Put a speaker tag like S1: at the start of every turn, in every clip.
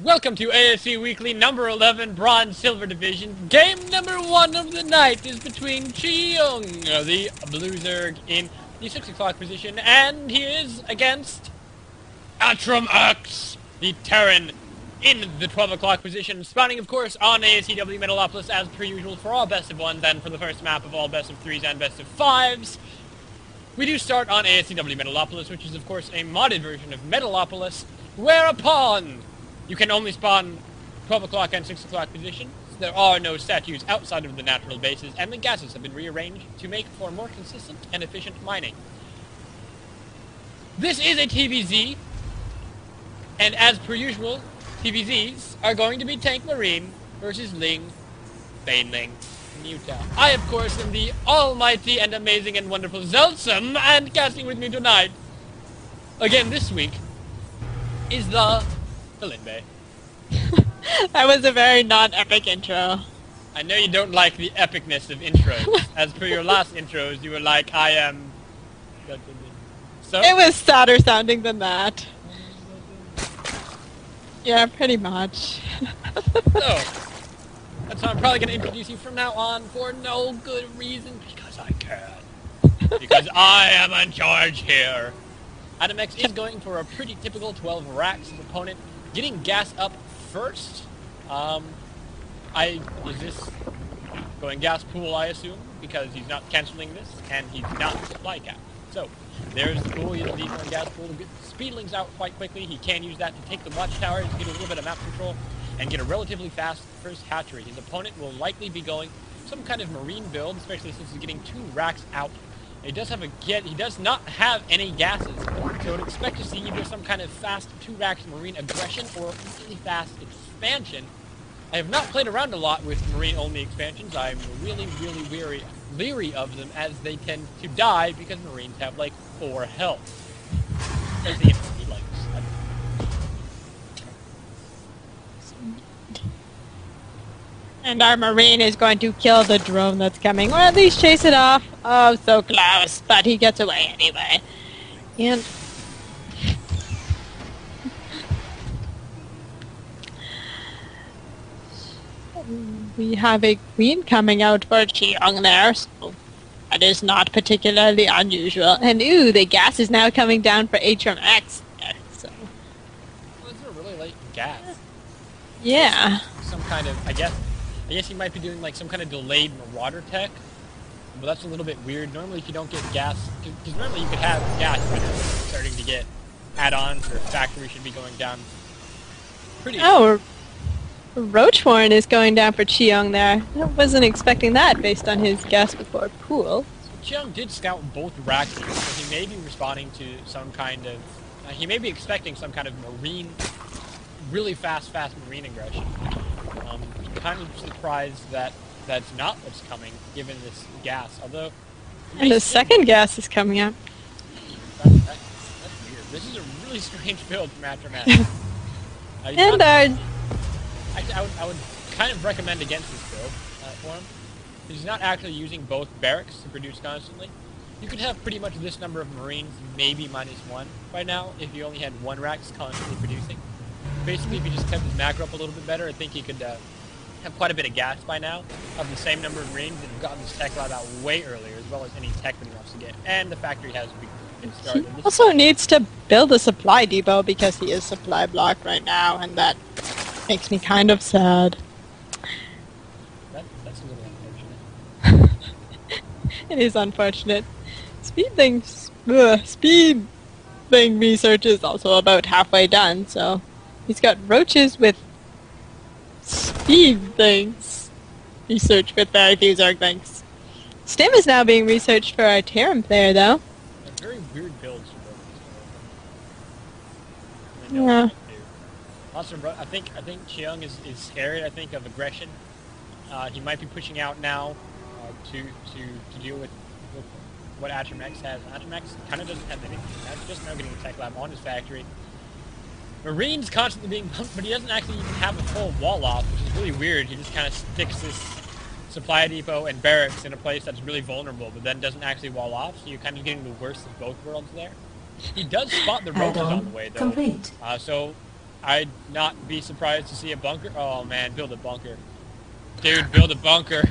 S1: Welcome to ASC Weekly number 11, Bronze Silver Division. Game number 1 of the night is between Chiyeung, the Blue Zerg, in the 6 o'clock position, and he is against AtrumX, the Terran, in the 12 o'clock position, spawning, of course, on ASCW Metalopolis as per usual for all best of 1s and for the first map of all best of 3s and best of 5s. We do start on ASCW Metalopolis, which is, of course, a modded version of Metalopolis, whereupon you can only spawn 12 o'clock and 6 o'clock positions. There are no statues outside of the natural bases, and the gases have been rearranged to make for more consistent and efficient mining. This is a TVZ, and as per usual, TVZs are going to be Tank Marine versus Ling, Baneling, in Utah. I, of course, am the almighty and amazing and wonderful Zelsum, and casting with me tonight, again this week, is the Linbay.
S2: That was a very non-epic intro.
S1: I know you don't like the epicness of intros. As per your last intros, you were like, I am... So?
S2: It was sadder sounding than that. Yeah, pretty much.
S1: So, that's how I'm probably going to introduce you from now on for no good reason, because I can. Because I am in charge here. AtrumX is going for a pretty typical 12 racks. His opponent getting gas up first. Is this going gas pool, I assume, because he's not canceling this, and he's not supply cap. So, there's the pool. He doesn't need more gas pool to get speedlings out quite quickly. He can use that to take the watchtower to get a little bit of map control and get a relatively fast first hatchery. His opponent will likely be going some kind of marine build, especially since he's getting 2 racks out. He does have he does not have any gases, so I'd expect to see either some kind of fast 2 racks marine aggression or really fast expansion. I have not played around a lot with marine-only expansions. I'm really leery of them, as they tend to die because marines have like 4 health. As the infantry likes.
S2: And our marine is going to kill the drone that's coming, or at least chase it off. Oh, so close, but he gets away anyway. And we have a queen coming out for Chiyeung there, so that is not particularly unusual. And ooh, the gas is now coming down for AtrumX. So.
S1: Well, it's a really late gas.
S2: Yeah.
S1: Some kind of, I guess he might be doing like some kind of delayed marauder tech, but that's a little bit weird. Normally if you don't get gas, because normally you could have gas when it's starting to get add-ons, or factory should be going down pretty...
S2: Oh, Roachhorn is going down for Chiyeung there. I wasn't expecting that based on his gas before pool.
S1: So Chiyeung did scout both racks, so he may be responding to some kind of... he may be expecting some kind of marine, really fast marine aggression. Kind of surprised that that's not what's coming, given this gas. Although,
S2: and the second gas is coming up.
S1: That's weird. This is a really strange build from AtrumX.
S2: And
S1: I would kind of recommend against this build for him. He's not actually using both barracks to produce constantly. You could have pretty much this number of marines, maybe -1 by now, if you only had 1 racks constantly producing. Basically, if you just kept his macro up a little bit better, I think he could have quite a bit of gas by now, of the same number of marines, and have gotten this tech lab out way earlier, as well as any tech that he wants to get. And the factory has been started.
S2: He also needs to build a supply depot because he is supply blocked right now, and that makes me kind of sad.
S1: That's a little unfortunate.
S2: It is unfortunate. Speed thing research is also about halfway done, so he's got roaches with speed things. Research with very few Zerg things. Stim is now being researched for our Terran player, though.
S1: Very weird builds for both.
S2: Yeah.
S1: Also, I think Chiyeung is scared, I think, of aggression. He might be pushing out now to deal with what AtrumX has. AtrumX kind of doesn't have anything. That's just now getting a tech lab on his factory. Marine's constantly being pumped, but he doesn't actually even have a full wall off, which is really weird. He just kind of sticks this supply depot and barracks in a place that's really vulnerable, but then doesn't actually wall off, so you're kind of getting the worst of both worlds there. He does spot the roaches on the way, though.
S3: Complete.
S1: So I'd not be surprised to see a bunker. Oh man, build a bunker. Dude, build a bunker.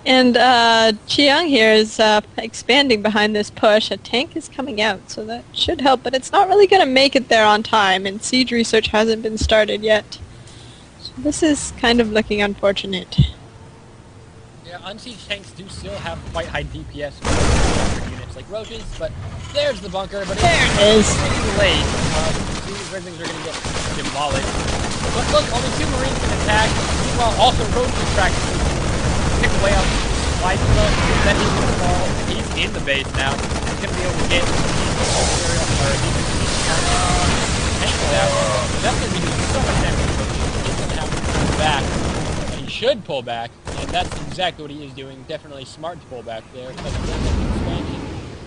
S2: And Chiyeung here is expanding behind this push. A tank is coming out, so that should help, but it's not really going to make it there on time, and siege research hasn't been started yet. So this is kind of looking unfortunate.
S1: Yeah, unsieged tanks do still have quite high DPS for units like roaches, but there's the bunker, but
S2: there it is.
S1: Pretty late. These Zerglings are going to get demolished. But look, only 2 Marines can attack. Meanwhile, also roaches practically pick away on supply flow, then he's going to fall. He's in the base now. He's going to be able to get tanks out. That's going to be doing so much damage. He's going to have to pull back. And he should pull back, and that's exactly what he is doing. Definitely smart to pull back there. But expansion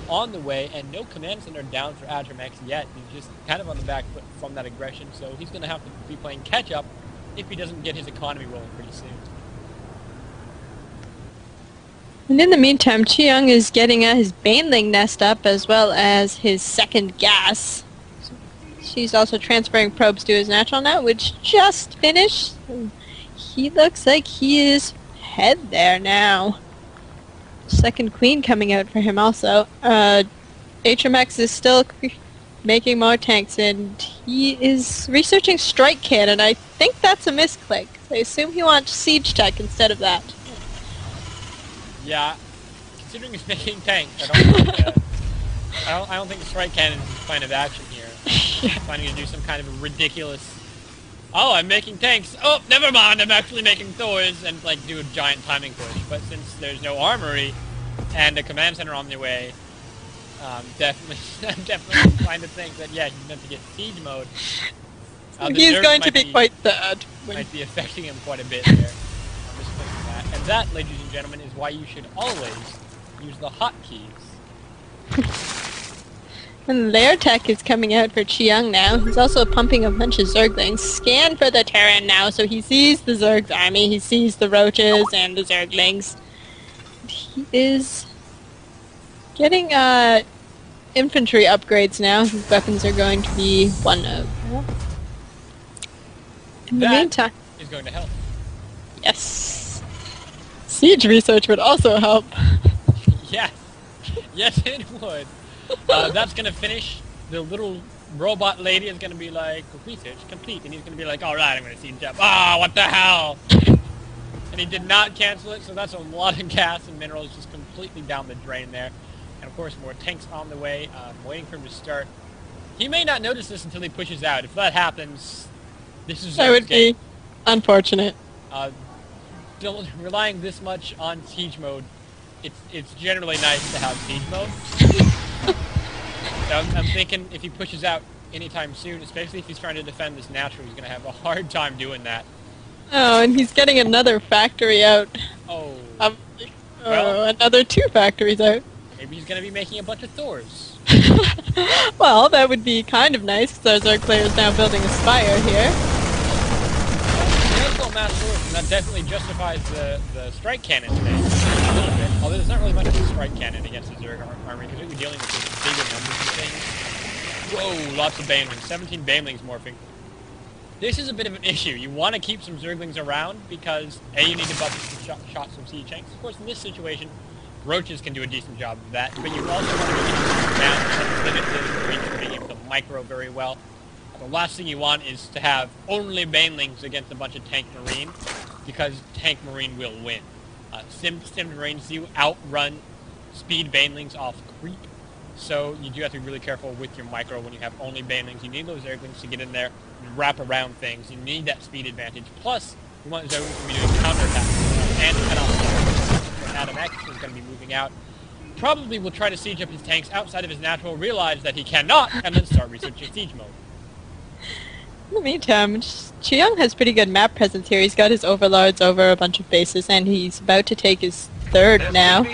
S1: on the way, and no command center down for AtrumX yet. He's just kind of on the back foot from that aggression, so he's going to have to be playing catch-up if he doesn't get his economy rolling pretty soon.
S2: And in the meantime, Chiyeung is getting his Baneling nest up as well as his second gas. She's also transferring probes to his natural now, which just finished. He looks like he is head there now. Second queen coming out for him also. AtrumX is still making more tanks, and he is researching strike cannon. I think that's a misclick. I assume he wants siege tech instead of that.
S1: Yeah, considering he's making tanks, I don't think the strike cannon is his plan of action here. He's planning to do some kind of a ridiculous. Oh, I'm making tanks. Oh, never mind. I'm actually making Thors and like do a giant timing push. But since there's no armory and a command center on the way, definitely inclined to think that yeah, he's meant to get siege mode.
S2: He's going to be quite sad.
S1: Might be affecting him quite a bit there. And that, ladies and gentlemen, is why you should always use the hotkeys.
S2: And lair tech is coming out for Chiyeung now. He's also pumping a bunch of Zerglings. Scan for the Terran now, so he sees the Zerg's army, he sees the roaches and the Zerglings. He is getting infantry upgrades now. His weapons are going to be one of. In the meantime,
S1: is going to help.
S2: Yes. Siege research would also help.
S1: Yes. Yes, it would. That's going to finish. The little robot lady is going to be like, research complete. And he's going to be like, alright, I'm going to siege up. Ah, what the hell? And he did not cancel it, so that's a lot of gas and minerals just completely down the drain there. And of course, more tanks on the way. Waiting for him to start. He may not notice this until he pushes out. If that happens, this is
S2: that would be unfortunate.
S1: Relying this much on siege mode, it's generally nice to have siege mode. I'm thinking if he pushes out anytime soon, especially if he's trying to defend this natural, he's going to have a hard time doing that.
S2: Oh, and he's getting another factory out.
S1: Oh.
S2: Well, another 2 factories out.
S1: Maybe he's going to be making a bunch of Thors.
S2: Well, that would be kind of nice, because our Zerg player is now building a spire here.
S1: Mass Thors, and that definitely justifies the strike cannon today a little bit. Although there's not really much of a strike cannon against the Zerg army, because we're dealing with these bigger numbers of things. Whoa, lots of Banelings. 17 Banelings morphing. This is a bit of an issue. You want to keep some Zerglings around, because A, you need to buff some shots from siege tanks. Of course, in this situation, roaches can do a decent job of that, but you also want to get down and limit the reach from being able to micro very well. The last thing you want is to have only Banelings against a bunch of Tank Marine, because Tank Marine will win. Sim Marines do outrun speed Banelings off creep, so you do have to be really careful with your micro when you have only Banelings. You need those Zerglings to get in there and wrap around things. You need that speed advantage. Plus, you want Zerglings to be doing counterattacks and cut off. AtrumX is going to be moving out. Probably will try to siege up his tanks outside of his natural, realize that he cannot, and then start researching siege mode.
S2: In the meantime, Chiyeung has pretty good map presence here. He's got his overlords over a bunch of bases, and he's about to take his 3rd now.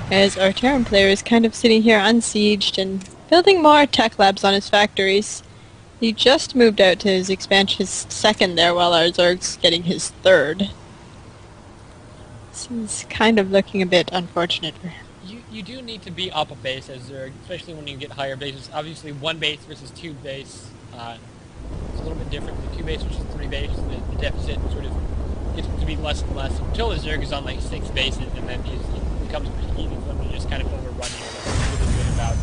S2: As our Terran player is kind of sitting here unsieged and building more tech labs on his factories. He just moved out to his expansion, his 2nd there, while our Zerg's getting his 3rd. This is kind of looking a bit unfortunate for him.
S1: You do need to be up a base as Zerg, especially when you get higher bases. Obviously, 1 base versus 2 base. It's a little bit different with the 2 base versus 3 base. The deficit sort of gets to be less and less until the Zerg is on like 6 bases, and then it becomes pretty easy for them to just kind of overrun you. That's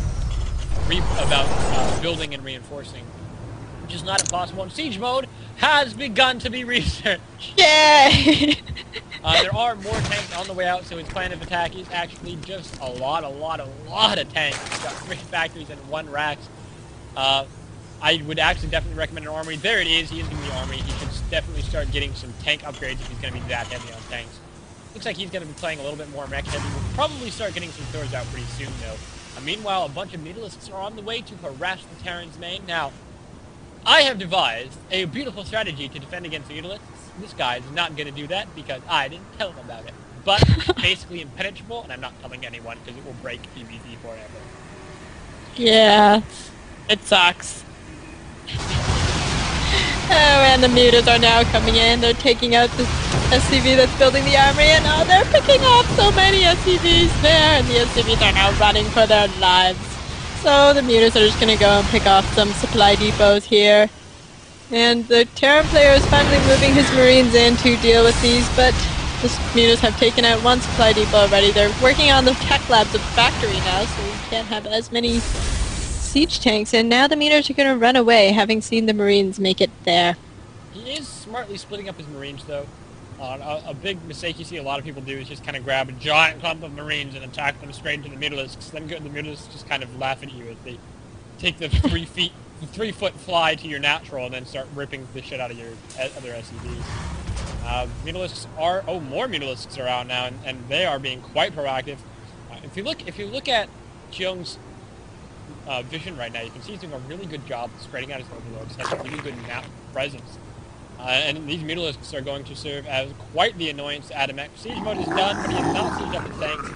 S1: really good about building and reinforcing, which is not impossible. And siege mode has begun to be researched.
S2: Yay!
S1: There are more tanks on the way out, so his plan of attack is actually just a lot of tanks. He's got 3 factories and 1 racks. I would actually definitely recommend an armory. There it is. He is going to be armory. He should definitely start getting some tank upgrades if he's going to be that heavy on tanks. Looks like he's going to be playing a little bit more mech heavy. We'll probably start getting some Thors out pretty soon, though. Meanwhile, a bunch of Mutalisks are on the way to harass the Terran's main. Now, I have devised a beautiful strategy to defend against Mutalisks. This guy is not going to do that because I didn't tell him about it. But it's basically impenetrable, and I'm not telling anyone because it will break PvP forever.
S2: Yeah, it sucks. Oh, and the mutas are now coming in. They're taking out the SCV that's building the armory, and oh, they're picking off so many SCVs there, and the SCVs are now running for their lives. So the mutas are just going to go and pick off some supply depots here. And the Terran player is finally moving his marines in to deal with these, but the mutas have taken out 1 supply depot already. They're working on the tech labs at the factory now, so we can't have as many siege tanks, and now the mutas are going to run away, having seen the marines make it there.
S1: He is smartly splitting up his marines, though. A big mistake you see a lot of people do is just kind of grab a giant clump of marines and attack them straight into the Mutalisks. Then the Mutalisks just kind of laugh at you as they take the 3-foot fly to your natural and then start ripping the shit out of your other SCVs. Mutalisks are... Oh, more Mutalisks are out now, and they are being quite proactive. If you look at Chiyeung's vision right now, you can see he's doing a really good job spreading out his overlords. Has a really good map presence. And these Mutalisks are going to serve as quite the annoyance to AtrumX. Siege mode is done, but he has not sieged up his tanks.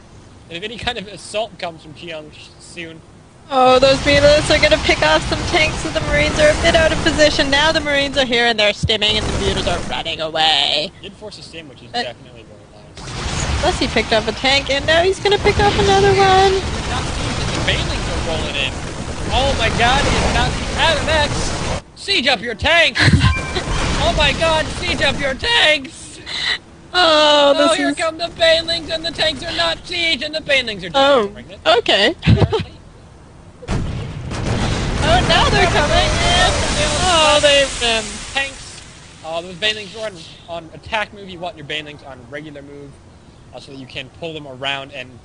S1: And if any kind of assault comes from Chiyeung soon...
S2: Oh, those Mutalisks are going to pick off some tanks, so the Marines are a bit out of position. Now the Marines are here and they're stimming, and the mutas are running away.
S1: Did force a stim, which is definitely very nice.
S2: Plus he picked up a tank, and now he's going to pick up another one.
S1: Not the Banelings are rolling in. Oh my god, he is not AtrumX! Siege up your tanks! Oh my god, siege up your tanks!
S2: Oh,
S1: here come the Banelings, and the tanks are not siege, and the Banelings are
S2: just
S1: pregnant.
S2: Okay. Oh, now they're coming! Oh, they've been...
S1: Tanks! Those Banelings are on attack move. You want your Banelings on regular move, so that you can pull them around and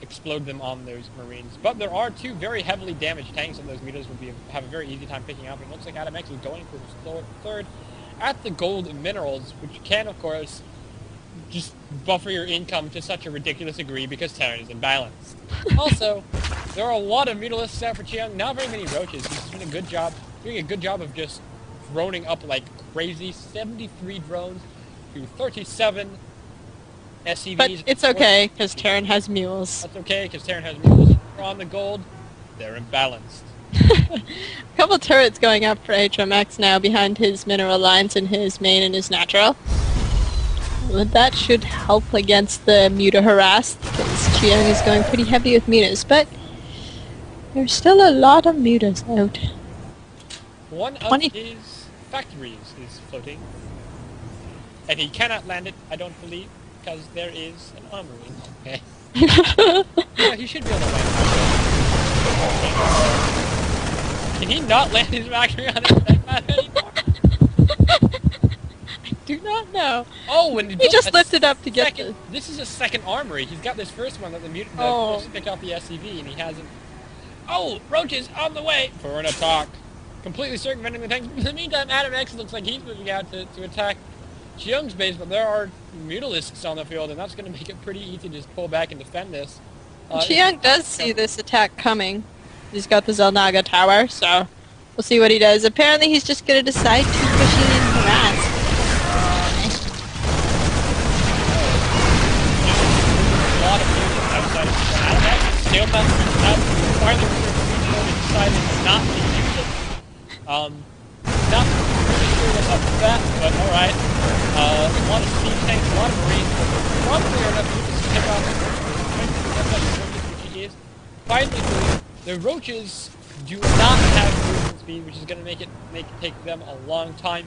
S1: explode them on those Marines. But there are 2 very heavily damaged tanks, and those mutas will have a very easy time picking up. It looks like AtrumX is going for his 3rd at the gold minerals, which can, of course, just buffer your income to such a ridiculous degree because Terran is imbalanced. Also, there are a lot of Mutalisks out for Chiyeung, not very many roaches. He's doing a good job of just droning up like crazy. 73 drones to 37 SCVs.
S2: But it's okay, because Terran has mules.
S1: That's okay, because Terran has mules. They're on the gold. They're imbalanced.
S2: A couple turrets going up for AtrumX now behind his mineral lines and his main and his natural. Well, that should help against the muta harass, because Chiyeung is going pretty heavy with mutas, but there's still a lot of mutas out.
S1: One of his factories is floating, and he cannot land it, I don't believe, because there is an armory. Okay. Yeah, he should be able to land it. Can he not land his factory on his tech map anymore?
S2: I do not know.
S1: Oh, when
S2: he just lifted up to get the...
S1: This is a 2nd armory. He's got this first one that the mutant picked off the SCV, and he hasn't... Oh, roaches on the way for an attack. Completely circumventing the tanks. In the meantime, AtrumX looks like he's moving out to attack Chiyeung's base, but there are Mutalisks on the field, and that's going to make it pretty easy to just pull back and defend this.
S2: Chiyeung does see this attack coming. He's got the Zelnaga tower, so we'll see what he does. Apparently he's just going to decide to push in and harass.
S1: A lot of mutas outside of the AtrumX. Still finally decided not to use it. Not really sure what's up with that, but alright. A lot of siege tanks, a lot of marines. Probably are enough mutas to pick off the roaches, which he is. Finally, the roaches do not have room speed, which is going to make it take them a long time